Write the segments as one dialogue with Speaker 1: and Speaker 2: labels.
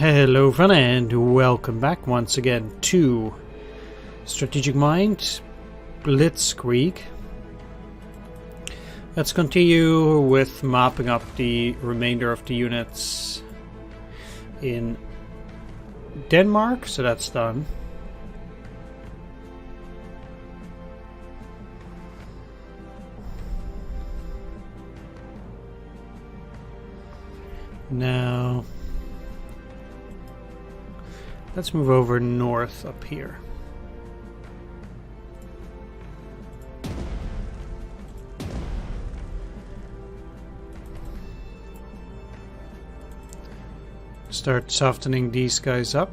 Speaker 1: Hello everyone and welcome back once again to Strategic Mind Blitzkrieg. Let's continue with mapping up the remainder of the units in Denmark, so that's done. Now let's move over north up here. Start softening these guys up.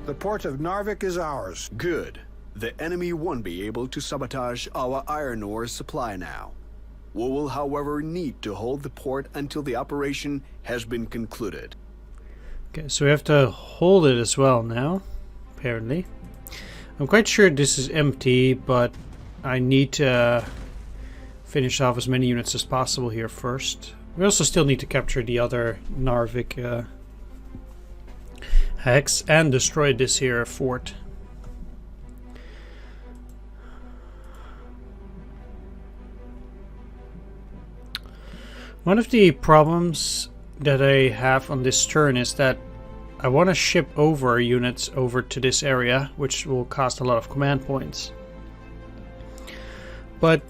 Speaker 2: The port of Narvik is ours.
Speaker 3: Good. The enemy won't be able to sabotage our iron ore supply now. We will, however, need to hold the port until the operation has been concluded.
Speaker 1: Okay, so we have to hold it as well now, apparently. I'm quite sure this is empty, but I need to finish off as many units as possible here first. We also still need to capture the other Narvik hex and destroy this here fort. One of the problems that I have on this turn is that I want to ship over units over to this area, which will cost a lot of command points. But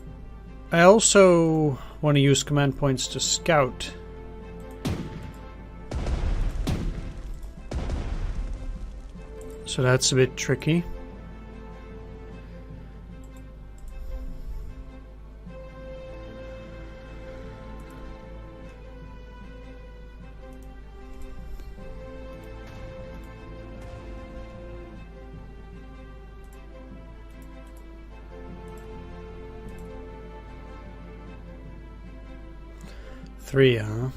Speaker 1: I also want to use command points to scout. So that's a bit tricky. Three, huh?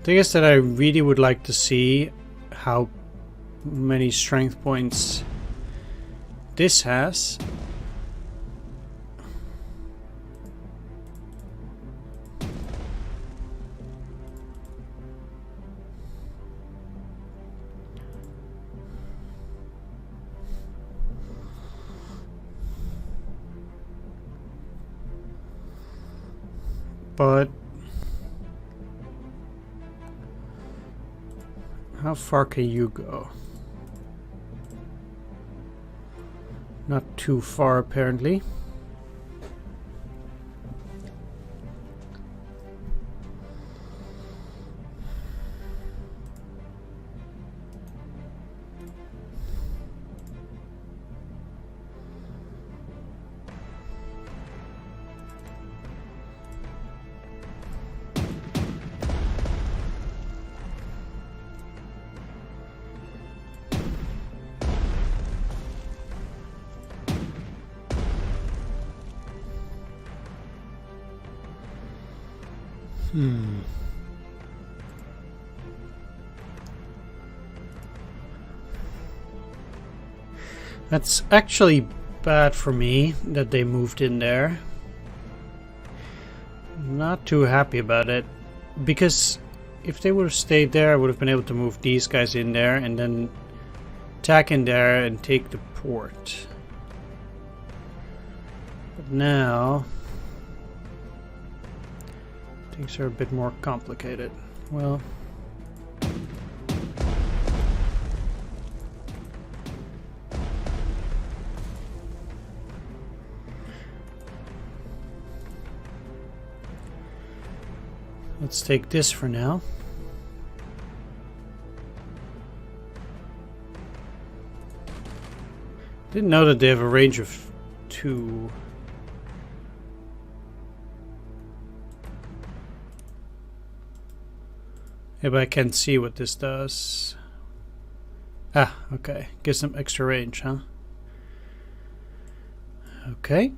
Speaker 1: Thing is that I really would like to see how many strength points this has. But how far can you go? Not too far, apparently. That's actually bad for me that they moved in there. Not too happy about it, because if they would have stayed there, I would have been able to move these guys in there and then attack in there and take the port. But now things are a bit more complicated. Well, let's take this for now. Didn't know that they have a range of 2. Yeah, but I can't see what this does. Ah, okay. Gives them extra range, huh? Okay.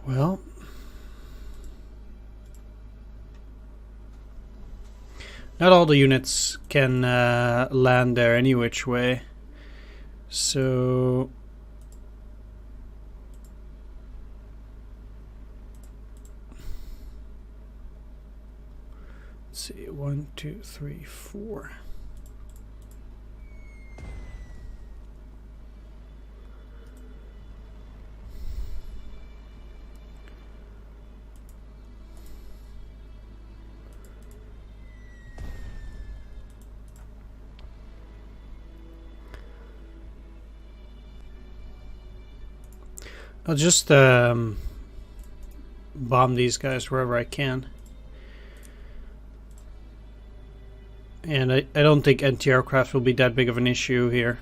Speaker 1: Well, not all the units can land there any which way. So let's see, 1, 2, 3, 4. I'll just bomb these guys wherever I can. And I don't think anti-aircraft will be that big of an issue here.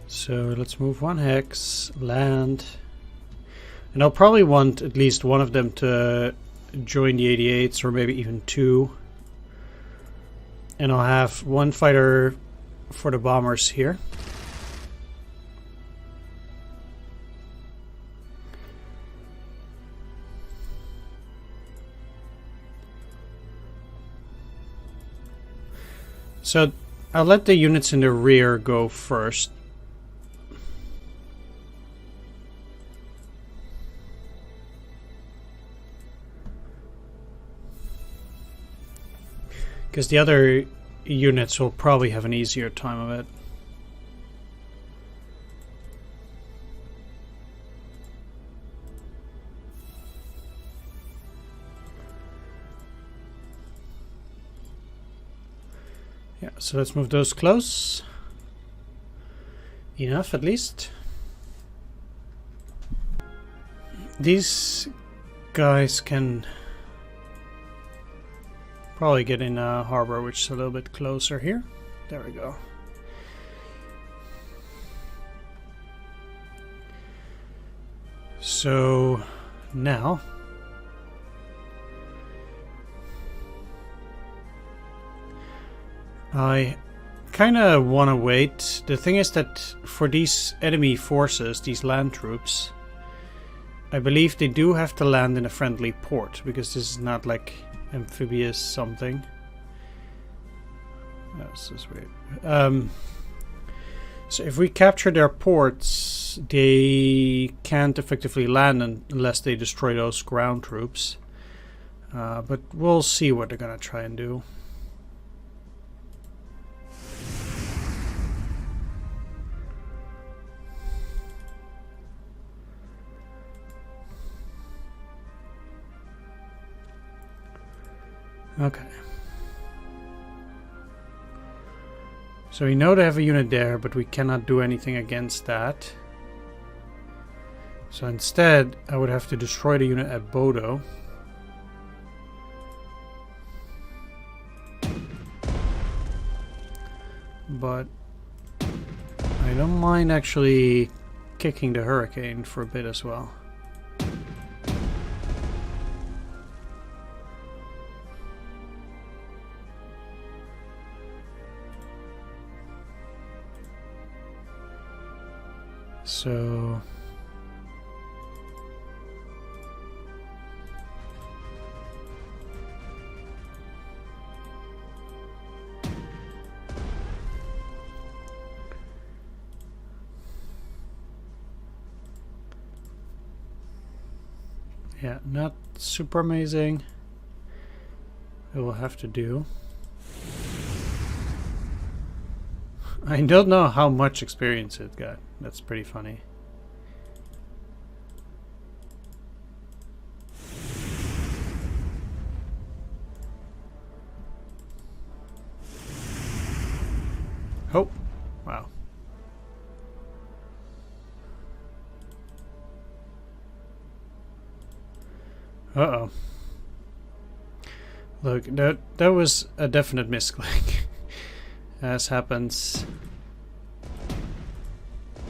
Speaker 1: So let's move 1 hex, land. And I'll probably want at least one of them to join the 88s, or maybe even 2. And I'll have 1 fighter for the bombers here. So I'll let the units in the rear go first. Because the other units will probably have an easier time of it. Yeah, so let's move those close. Enough, at least. These guys can probably get in a harbor, which is a little bit closer here. There we go. So now I kind of want to wait. The thing is that for these enemy forces, these land troops, I believe they do have to land in a friendly port, because this is not like amphibious something. This is weird. So if we capture their ports, they can't effectively land unless they destroy those ground troops. But we'll see what they're gonna try and do. Okay. So we know they have a unit there, but we cannot do anything against that. So instead, I would have to destroy the unit at Bodo. But I don't mind actually kicking the Hurricane for a bit as well. So yeah, not super amazing. It will have to do. I don't know how much experience it got. That's pretty funny. Oh, wow. Uh-oh. Look, that was a definite misclick. As happens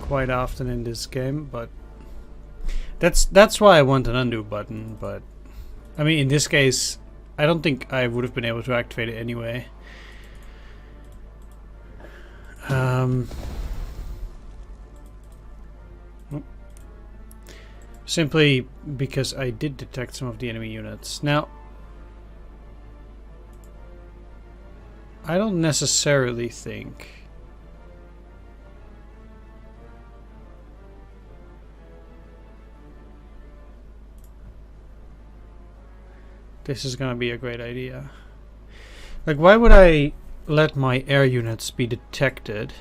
Speaker 1: quite often in this game, but that's why I want an undo button. But I mean, in this case, I don't think I would have been able to activate it anyway. Simply because I did detect some of the enemy units. Now, I don't necessarily think this is gonna be a great idea. Like, why would I let my air units be detected?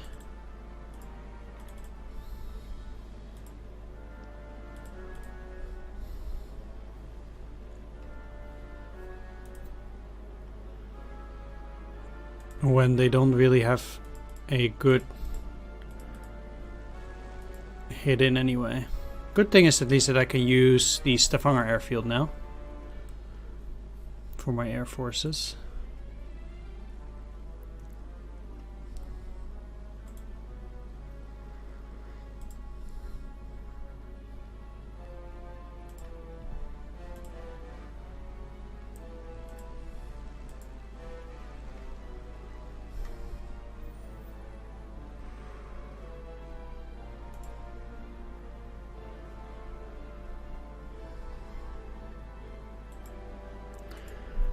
Speaker 1: When they don't really have a good hit in anyway. Good thing is at least that I can use the Stavanger airfield now for my air forces.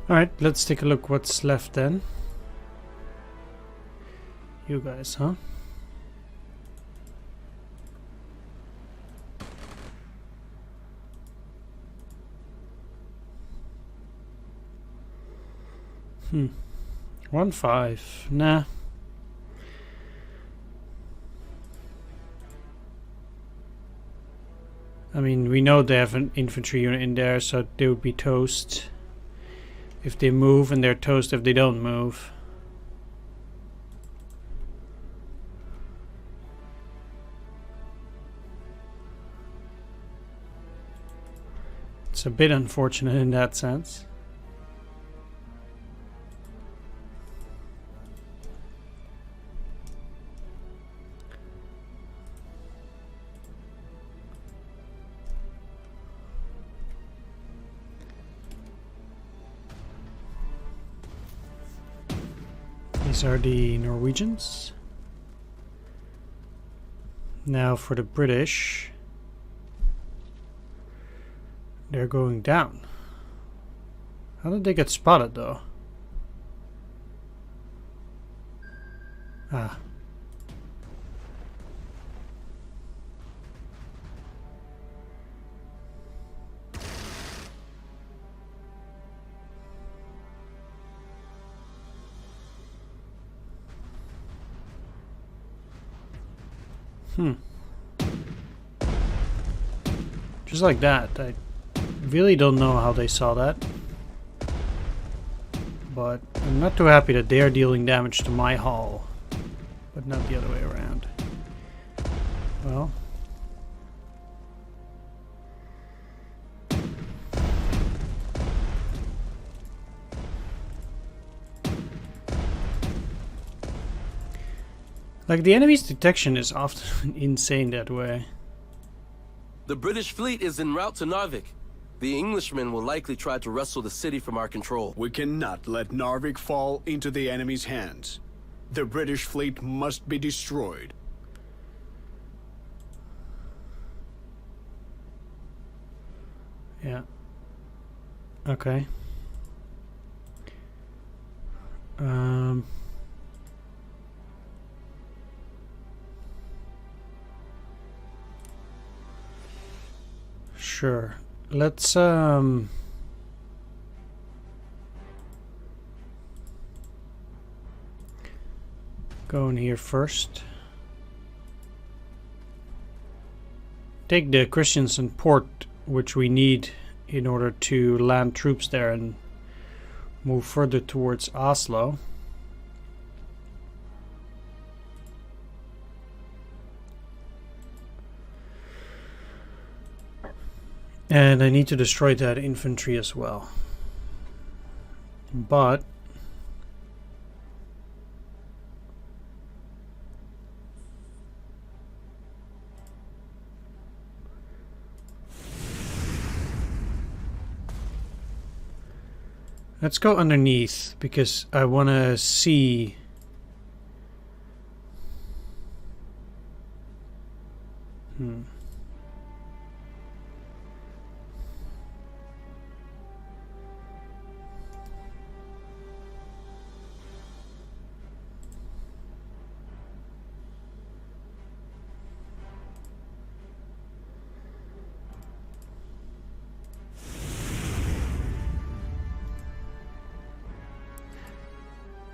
Speaker 1: Alright, let's take a look what's left then. You guys, huh? Hmm. 1-5. Nah. I mean, we know they have an infantry unit in there, so they would be toast if they move, and they're toast if they don't move. It's a bit unfortunate in that sense. These are the Norwegians. Now for the British. They're going down. How did they get spotted though? Ah. Just like that. I really don't know how they saw that. But I'm not too happy that they are dealing damage to my hull, but not the other way around. Well. Like, the enemy's detection is often insane that way.
Speaker 4: The British fleet is en route to Narvik. The Englishmen will likely try to wrestle the city from our control.
Speaker 3: We cannot let Narvik fall into the enemy's hands. The British fleet must be destroyed.
Speaker 1: Yeah. Okay. Sure. Let's go in here first. Take the Christiansand port, which we need in order to land troops there and move further towards Oslo. And I need to destroy that infantry as well. But Let's go underneath because I want to see.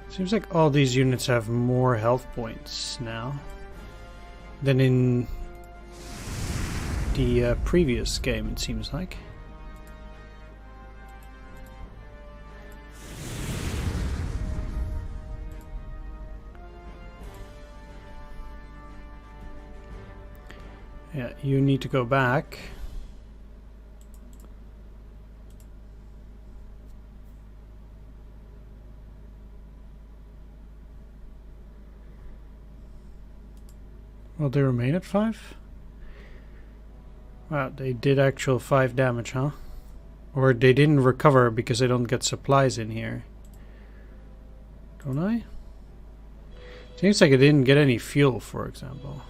Speaker 1: Seems like all these units have more health points now than in the previous game, it seems like. Yeah, you need to go back. Well, they remain at 5? Wow, they did actual 5 damage, huh? Or they didn't recover because I don't get supplies in here. Don't I? Seems like I didn't get any fuel, for example.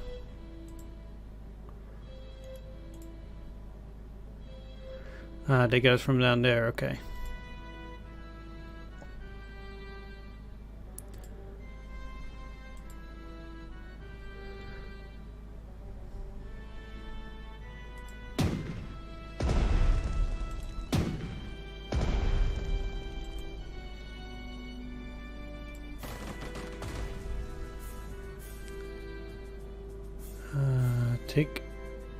Speaker 1: Ah, they got it from down there, okay.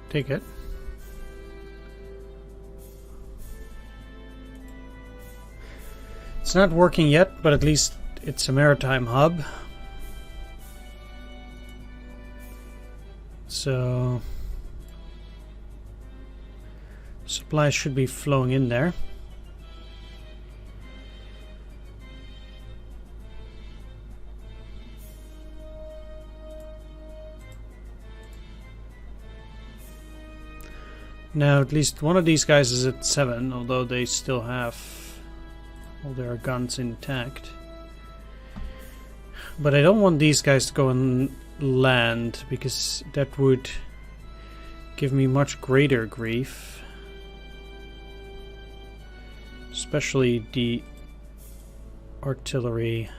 Speaker 1: Take it. It's not working yet, but at least it's a maritime hub. So supplies should be flowing in there. Now, at least one of these guys is at 7, although they still have all their guns intact. But I don't want these guys to go and land, because that would give me much greater grief. Especially the artillery.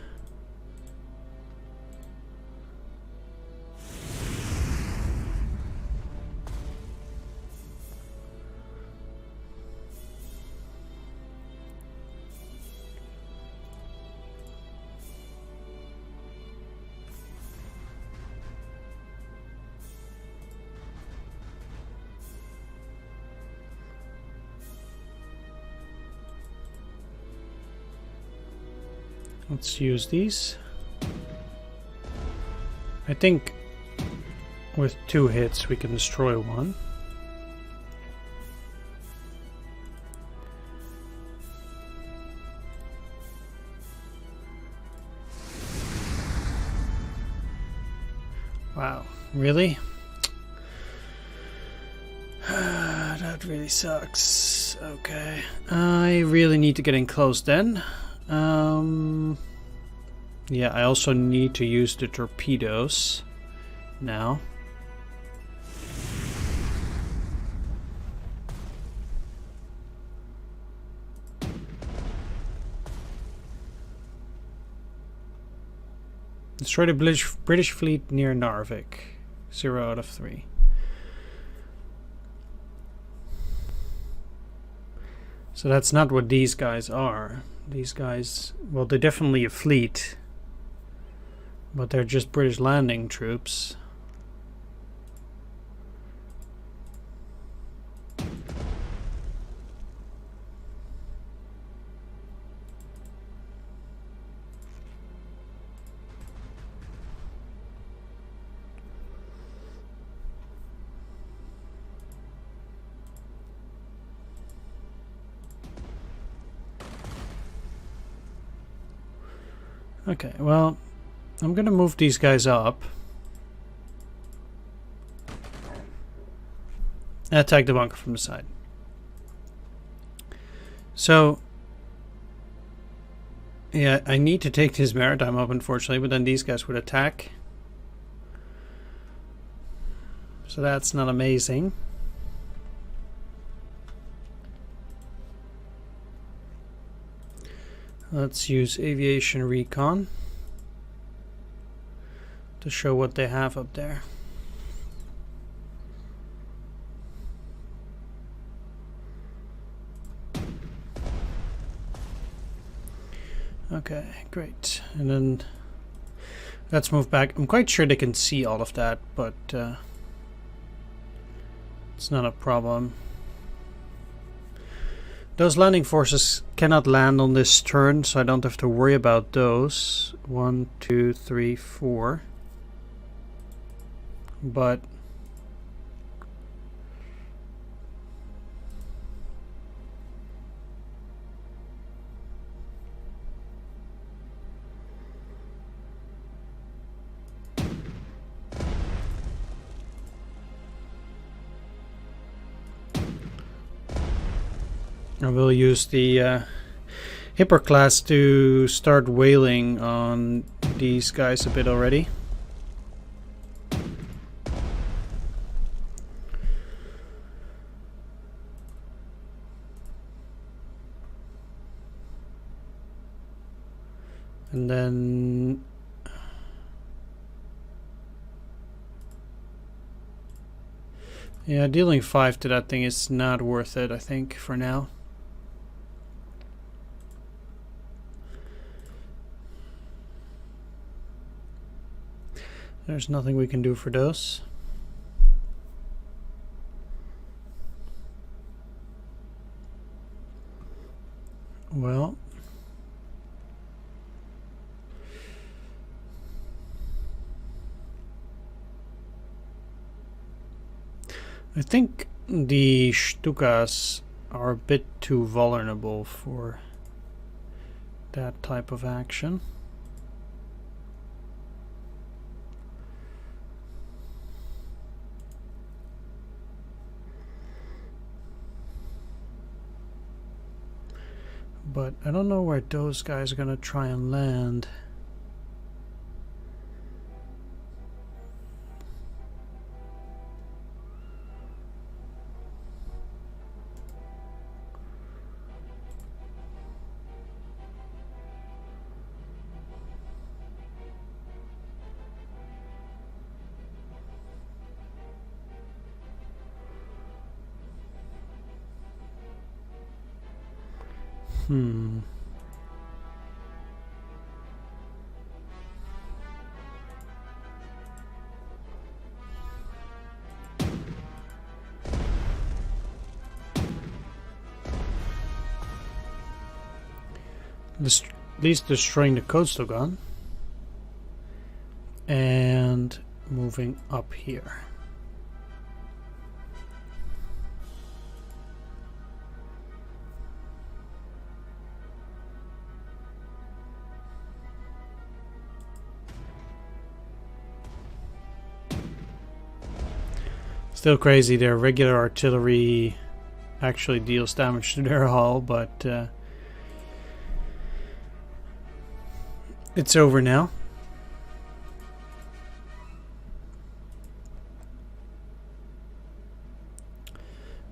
Speaker 1: Let's use these. I think with 2 hits we can destroy one. Wow, really? That really sucks. Okay. I really need to get in close then. Yeah, I also need to use the torpedoes now. Destroy the British fleet near Narvik. 0 out of 3. So that's not what these guys are. These guys, well, they're definitely a fleet, but they're just British landing troops. Okay, well, I'm gonna move these guys up. And attack the bunker from the side. So, Yeah, I need to take his maritime up, unfortunately, but then these guys would attack. So that's not amazing. Let's use aviation recon to show what they have up there. Okay, great. And then let's move back. I'm quite sure they can see all of that, but it's not a problem. Those landing forces cannot land on this turn, so I don't have to worry about those. 1, 2, 3, 4. But I will use the Hipper class to start whaling on these guys a bit already. And then yeah, dealing 5 to that thing is not worth it, I think, for now. There's nothing we can do for those. Well, I think the Stukas are a bit too vulnerable for that type of action. But I don't know where those guys are gonna try and land. At least destroying the coastal gun. And moving up here. Still crazy, their regular artillery actually deals damage to their hull, but it's over now.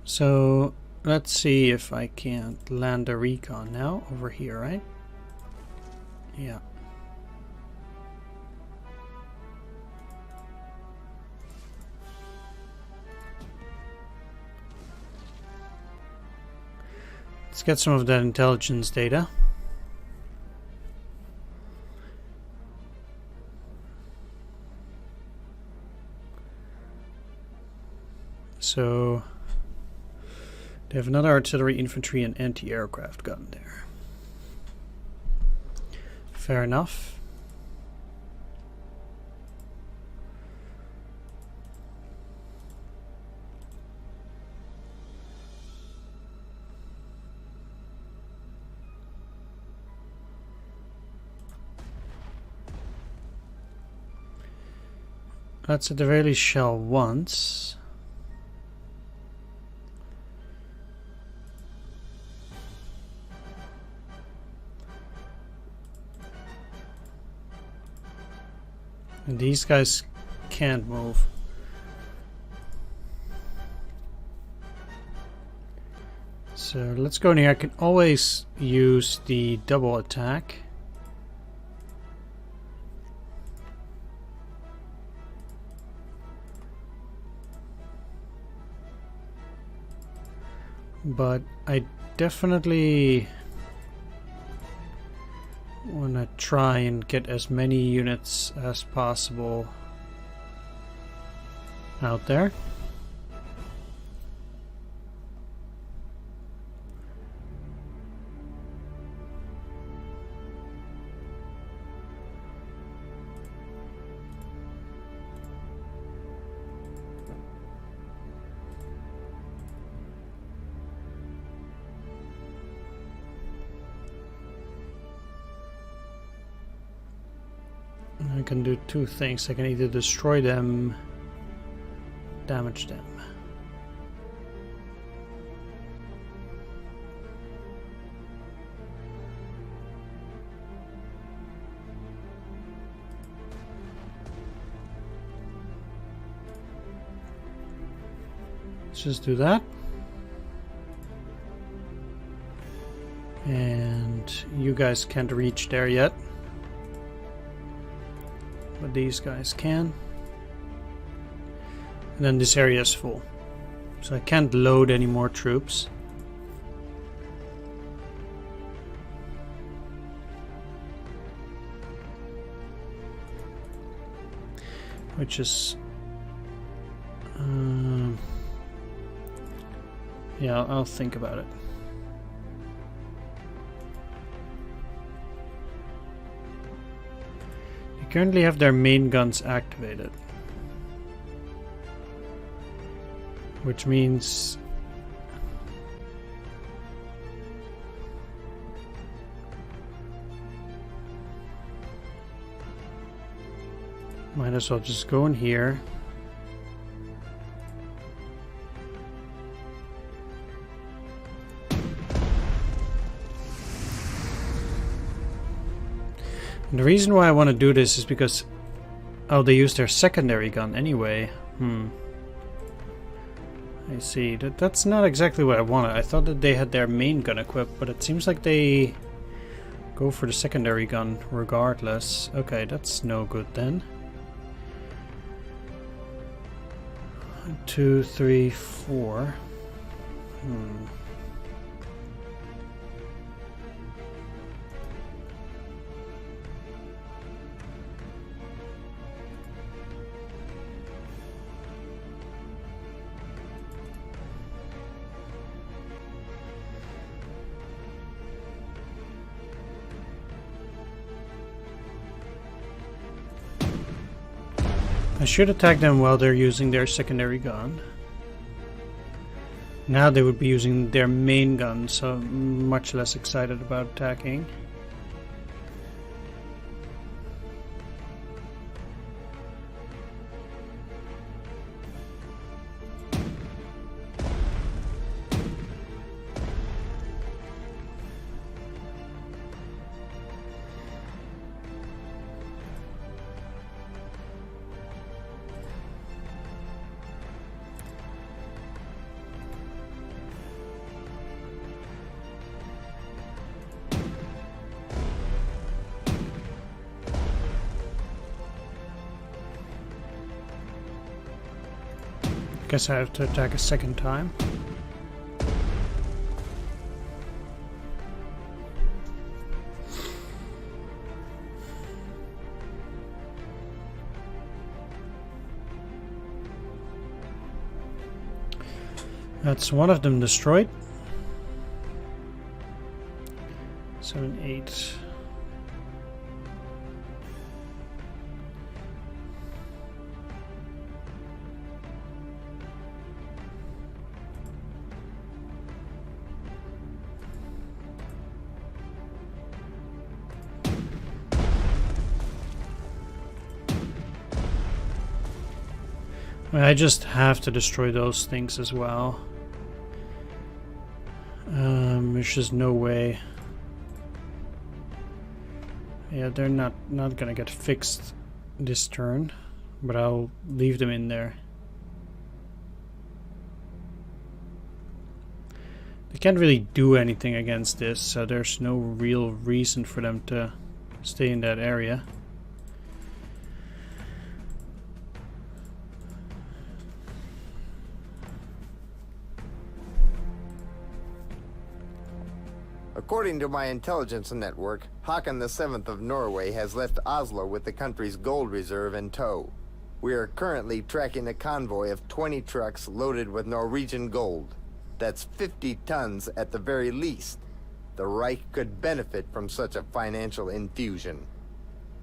Speaker 1: So let's see if I can't land a recon now over here, right? Yeah. Let's get some of that intelligence data. So they have another artillery, infantry, and anti-aircraft gun there. Fair enough. Let's at the very least shell once. And these guys can't move. So let's go in here. I can always use the double attack. But I definitely want to try and get as many units as possible out there. I can do two things. I can either destroy them, damage them. Let's just do that. And you guys can't reach there yet. But these guys can. And then this area is full. So I can't load any more troops. Which is... yeah, I'll think about it. Currently have their main guns activated, which means might as well just go in here. And the reason why I want to do this is because... oh, they use their secondary gun anyway. I see. That's not exactly what I wanted. I thought that they had their main gun equipped, but it seems like they go for the secondary gun regardless. Okay, that's no good then. 1, 2, 3, 4. I should attack them while they're using their secondary gun. Now they would be using their main gun, so I'm much less excited about attacking. Guess I have to attack a second time. That's one of them destroyed. 7, 8. I just have to destroy those things as well. There's just no way. Yeah, they're not gonna get fixed this turn, but I'll leave them in there. They can't really do anything against this, so there's no real reason for them to stay in that area.
Speaker 5: According to my intelligence network, Håkon VII of Norway has left Oslo with the country's gold reserve in tow. We are currently tracking a convoy of 20 trucks loaded with Norwegian gold. That's 50 tons at the very least. The Reich could benefit from such a financial infusion.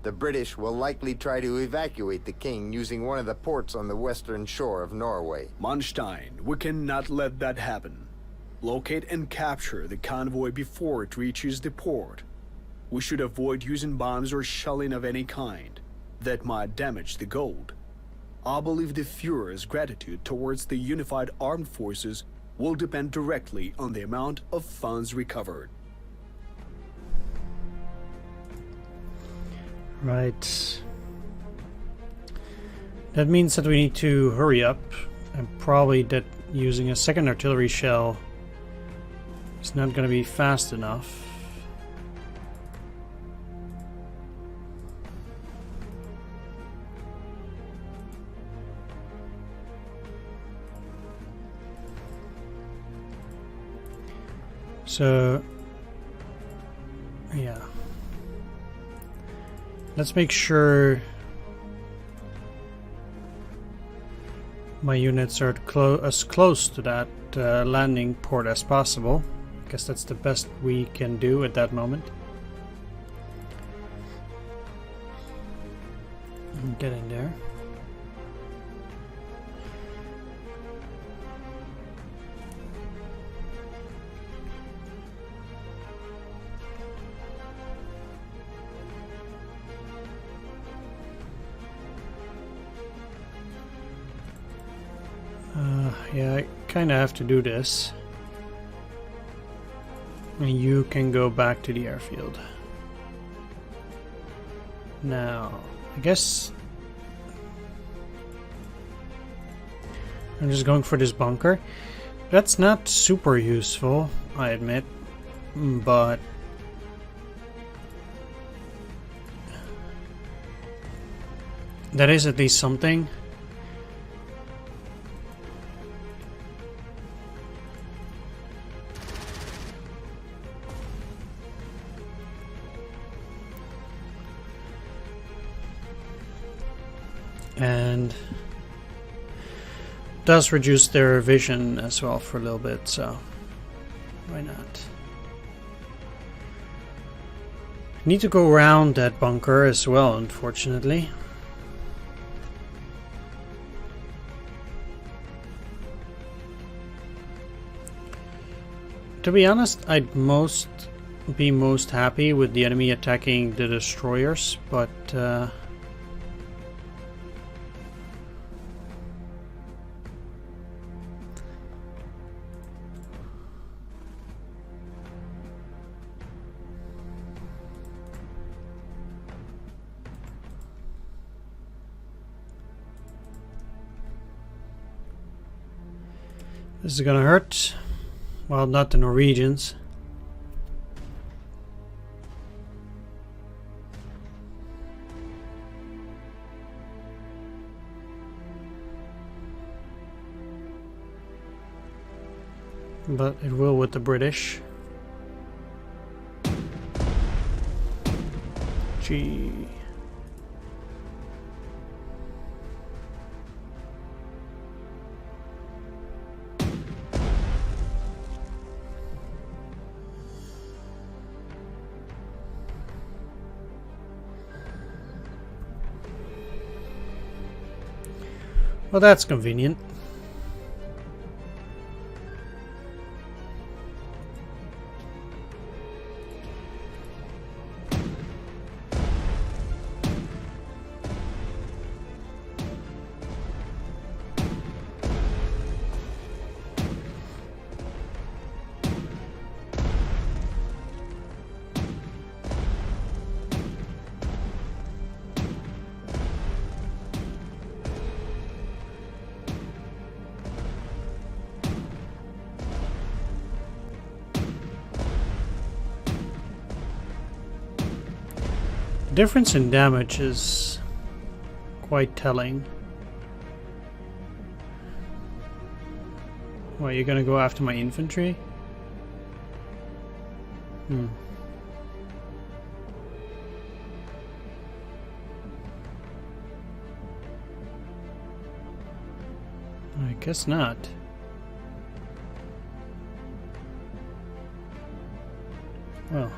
Speaker 5: The British will likely try to evacuate the king using one of the ports on the western shore of Norway.
Speaker 3: Manstein, we cannot let that happen. Locate and capture the convoy before it reaches the port. We should avoid using bombs or shelling of any kind. That might damage the gold. I believe the Führer's gratitude towards the unified armed forces will depend directly on the amount of funds recovered.
Speaker 1: Right. That means that we need to hurry up, and probably that using a second artillery shell is not going to be fast enough. So, yeah. Let's make sure my units are as close to that landing port as possible. I guess that's the best we can do at that moment. Get in there. Yeah, I kind of have to do this. And you can go back to the airfield. Now, I guess I'm just going for this bunker. That's not super useful, I admit, but that is at least something. And does reduce their vision as well for a little bit, so why not? Need to go around that bunker as well, unfortunately. To be honest, I'd be most happy with the enemy attacking the destroyers, but this is gonna hurt. Well, not the Norwegians. But it will with the British. Gee. Well, that's convenient. The difference in damage is quite telling. Well, you're gonna go after my infantry? I guess not. Well.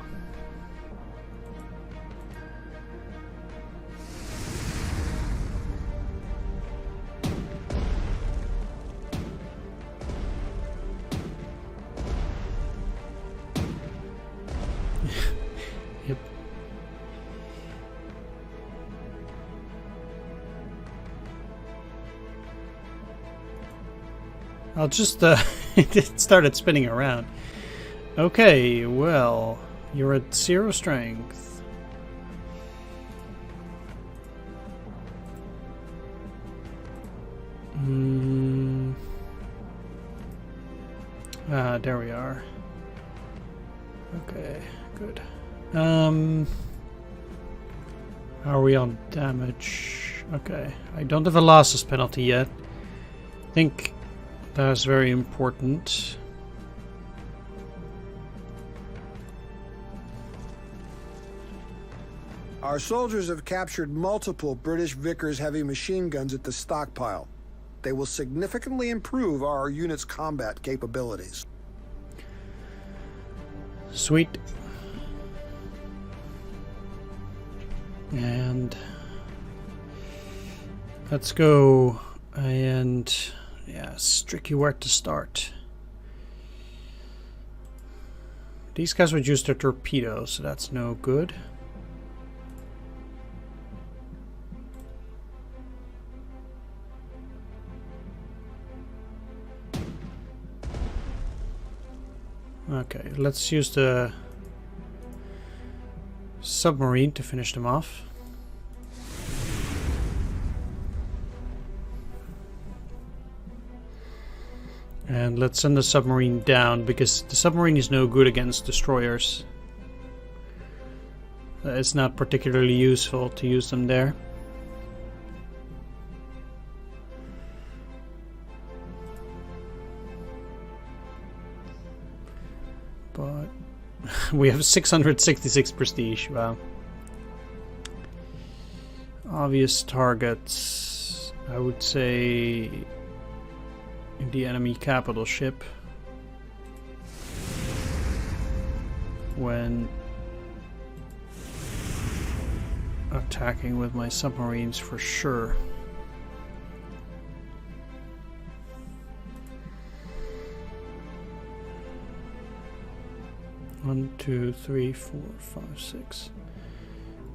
Speaker 1: Yep. I'll just it started spinning around. Okay, well, you're at 0 strength. There we are. Okay, good. How are we on damage? Okay, I don't have a losses penalty yet. I think that's very important.
Speaker 2: Our soldiers have captured multiple British Vickers heavy machine guns at the stockpile. They will significantly improve our unit's combat capabilities.
Speaker 1: Sweet. And let's go and yeah, it's tricky where to start. These guys would use their torpedoes, so that's no good. Okay, let's use the submarine to finish them off. And let's send the submarine down, because the submarine is no good against destroyers. It's not particularly useful to use them there. But we have 666 prestige, wow. Obvious targets, I would say the enemy capital ship. When attacking with my submarines for sure. One, two, three, 4, 5, 6.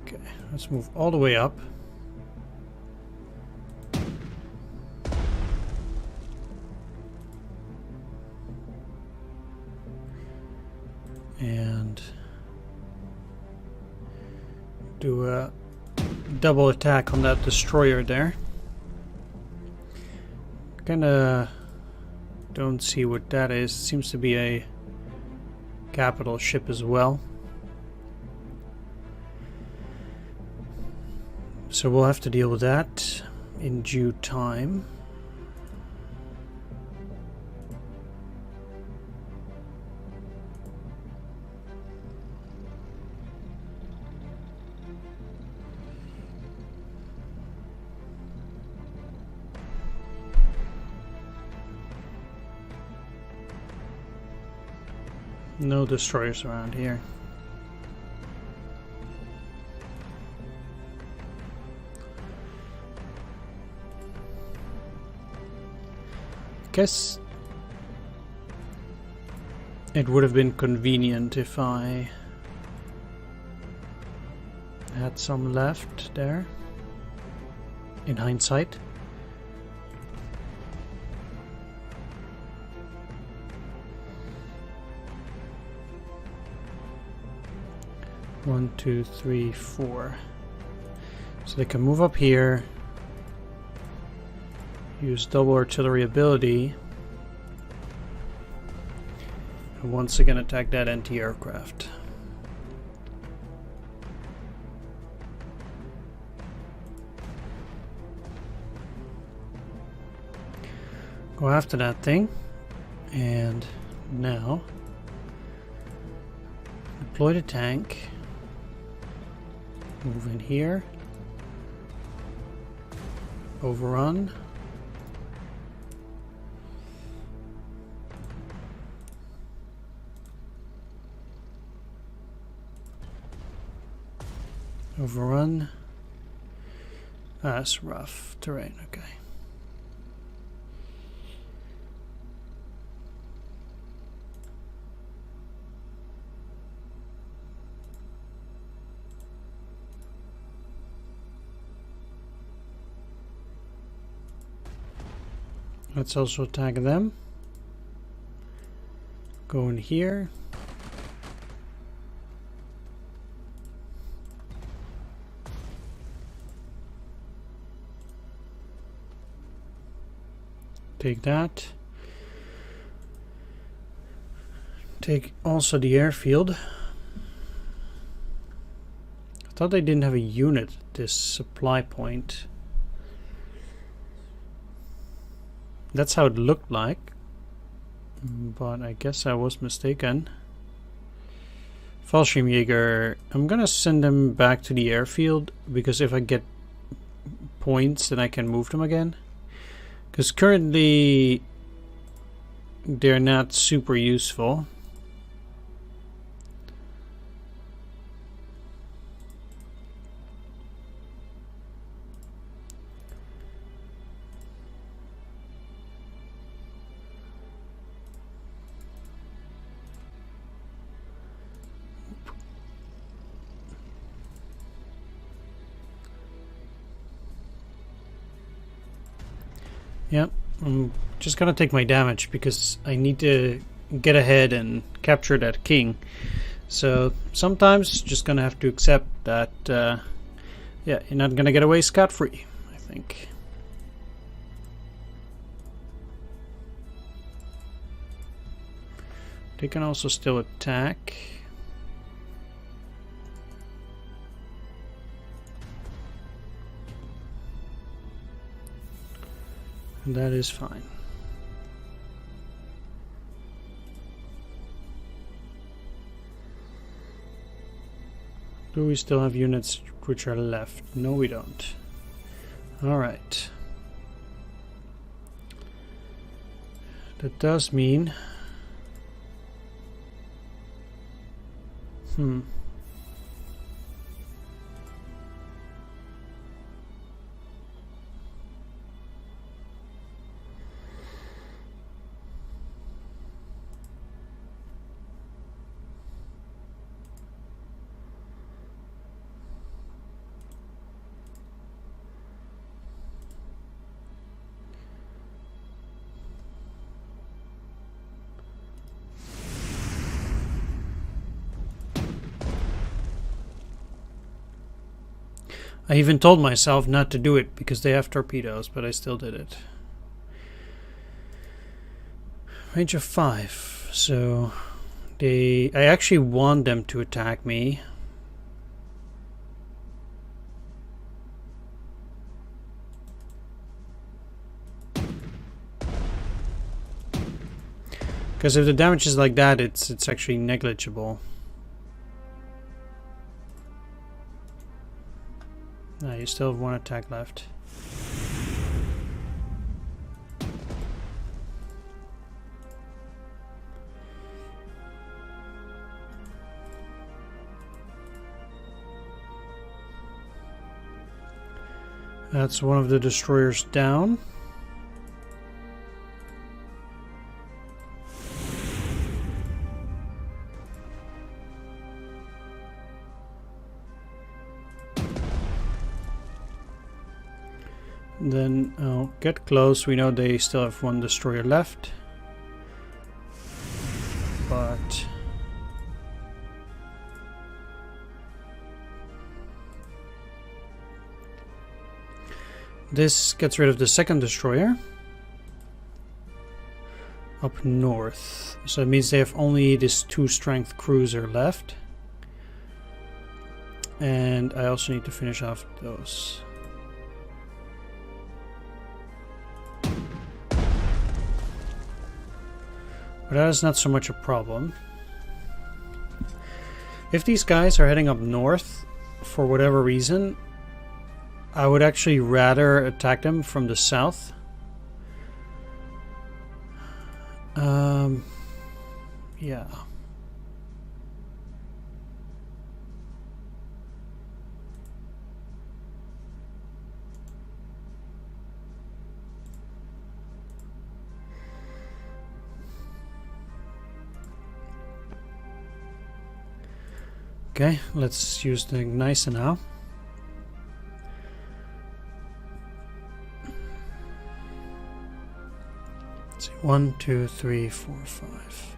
Speaker 1: Okay, let's move all the way up. And do a double attack on that destroyer there. Kinda don't see what that is. It seems to be a capital ship as well. So we'll have to deal with that in due time. No destroyers around here. Guess it would have been convenient if I had some left there, in hindsight. One, two, three, 4. So they can move up here, use double artillery ability, and once again attack that anti-aircraft. Go after that thing. And now deploy the tank. Move in here. Overrun. Overrun. That's rough terrain, okay. Let's also attack them. Go in here. Take that. Take also the airfield. I thought they didn't have a unit at this supply point. That's how it looked like. But I guess I was mistaken. Fallschirmjäger, I'm gonna send them back to the airfield because if I get points then I can move them again. Because currently they're not super useful. Yep, I'm just gonna take my damage because I need to get ahead and capture that king. So sometimes just gonna have to accept that, yeah, you're not gonna get away scot-free, I think. They can also still attack. That is fine. Do we still have units which are left? No, we don't. Alright. That does mean... I even told myself not to do it because they have torpedoes, but I still did it. Range of 5, so I actually want them to attack me. Because if the damage is like that, it's actually negligible. No, you still have one attack left. That's one of the destroyers down. Then I'll get close. We know they still have one destroyer left. But this gets rid of the second destroyer up north. So it means they have only this 2-strength cruiser left. And I also need to finish off those. But that is not so much a problem. If these guys are heading up north for whatever reason, I would actually rather attack them from the south. Yeah. Okay, let's use the igniter now. Let's see, 1, 2, 3, 4, 5.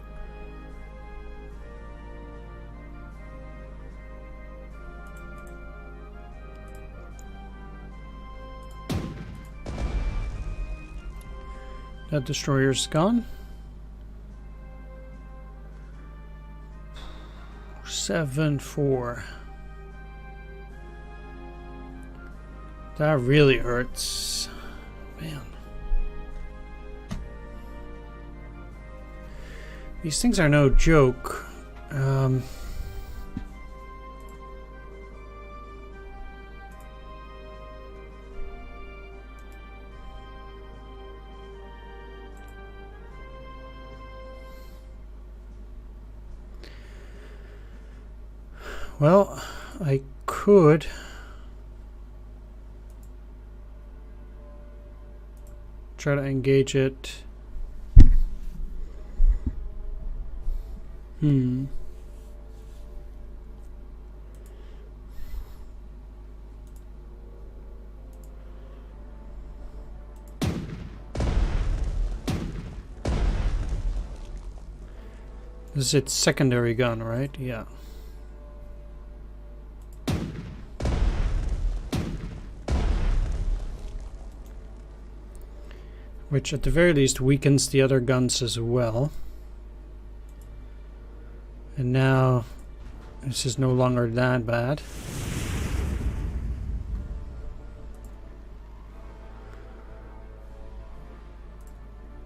Speaker 1: That destroyer's gone. 7, 4. That really hurts. Man. These things are no joke. Well, I could try to engage it. This is its secondary gun, right? Yeah. Which at the very least weakens the other guns as well. And now this is no longer that bad.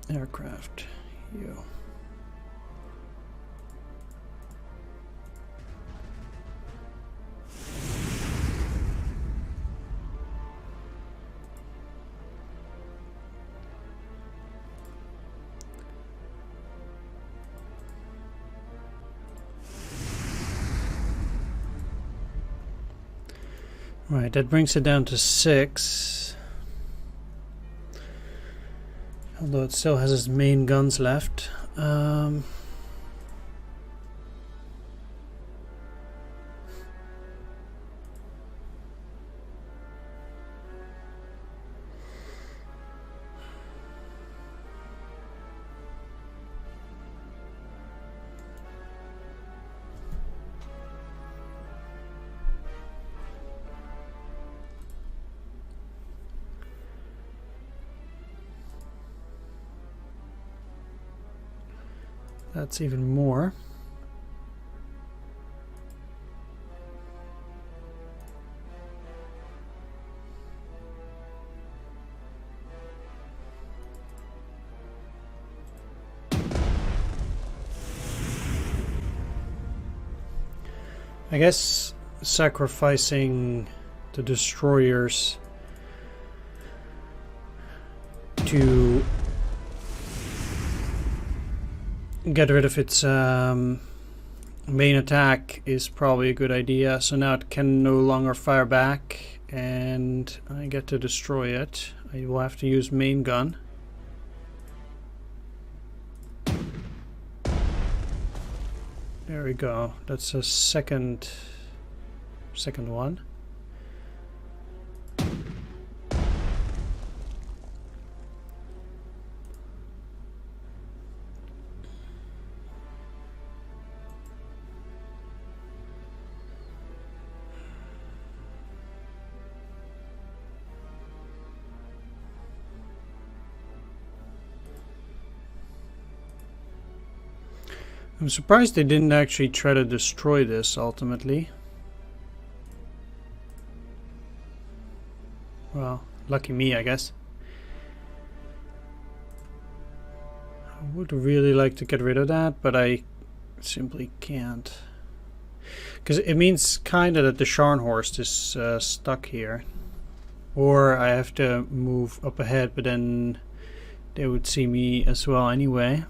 Speaker 1: Aircraft, you. Right, that brings it down to 6. Although it still has its main guns left. That's even more. I guess sacrificing the destroyers to get rid of its main attack is probably a good idea. So now it can no longer fire back and I get to destroy it. I will have to use main gun. There we go. That's a second one. I'm surprised they didn't actually try to destroy this ultimately. Well, lucky me, I guess. I would really like to get rid of that, but I simply can't. Because it means kind of that the Scharnhorst is stuck here. Or I have to move up ahead, but then they would see me as well anyway.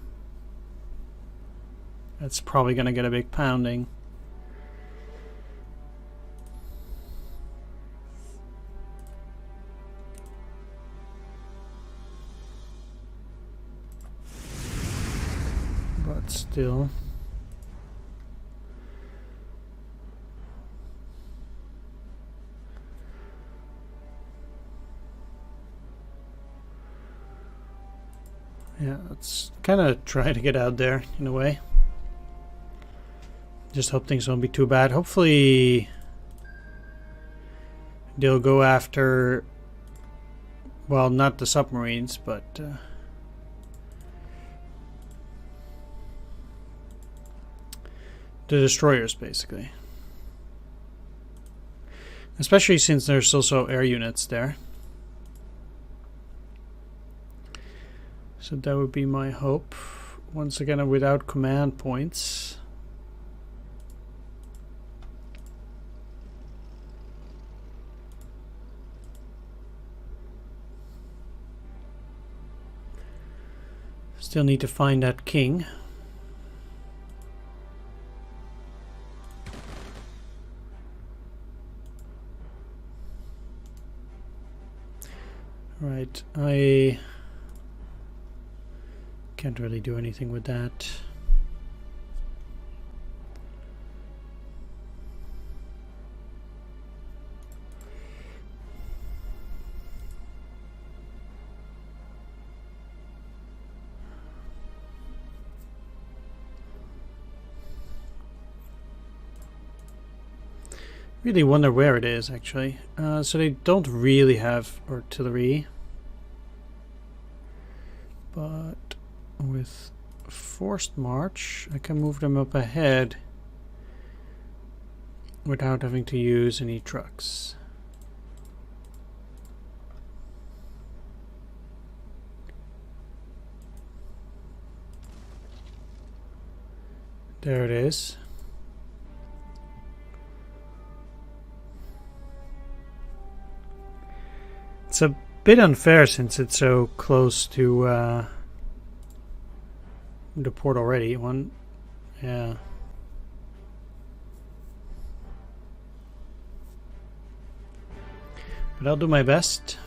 Speaker 1: That's probably going to get a big pounding. But still. Yeah, let's kind of try to get out there in a way. Just hope things won't be too bad. Hopefully they'll go after, well, not the submarines, but the destroyers, basically. Especially since there's also air units there. So that would be my hope. Once again, without command points. Still need to find that king. Right, I can't really do anything with that. Really wonder where it is, actually. So they don't really have artillery, but with forced march I can move them up ahead without having to use any trucks. There it is. It's a bit unfair since it's so close to the port already. Yeah. But I'll do my best.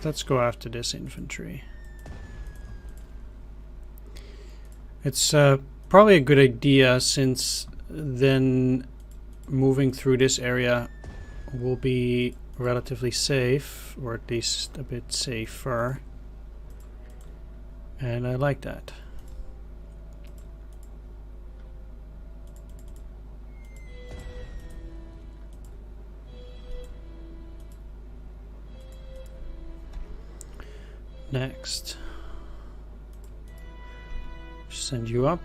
Speaker 1: Let's go after this infantry. It's probably a good idea, since then moving through this area will be relatively safe, or at least a bit safer, and I like that. Next, send you up.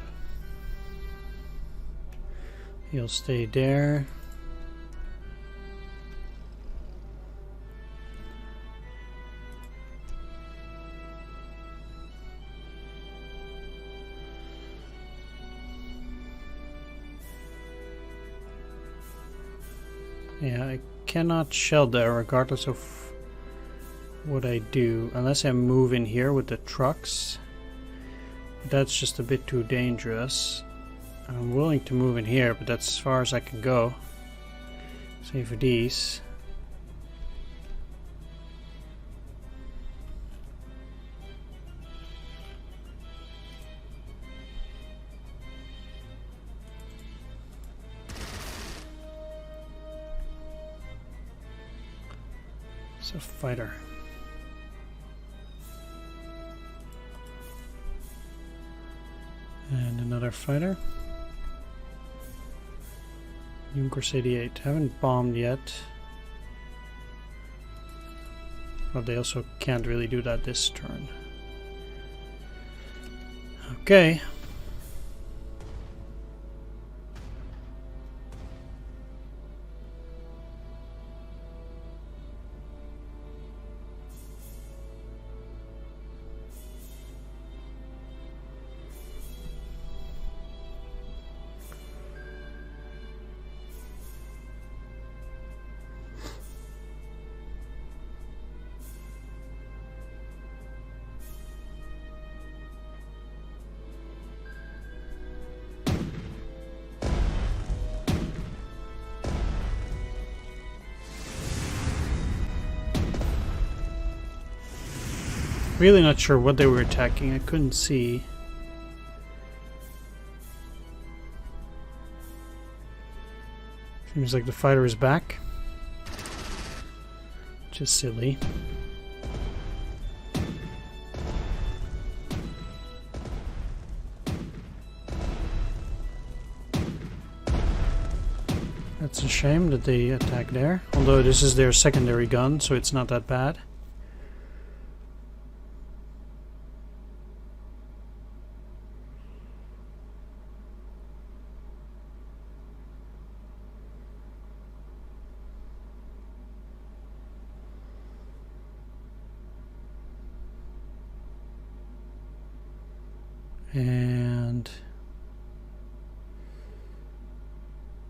Speaker 1: You'll stay there. Yeah, I cannot shell there regardless of what I do, unless I move in here with the trucks. That's just a bit too dangerous. I'm willing to move in here, but that's as far as I can go. Save for these. It's a fighter. And another fighter. Junkers 88. Haven't bombed yet. But they also can't really do that this turn. Okay. Really not sure what they were attacking. I couldn't see. Seems like the fighter is back. Just silly. That's a shame that they attack there. Although this is their secondary gun, so it's not that bad. And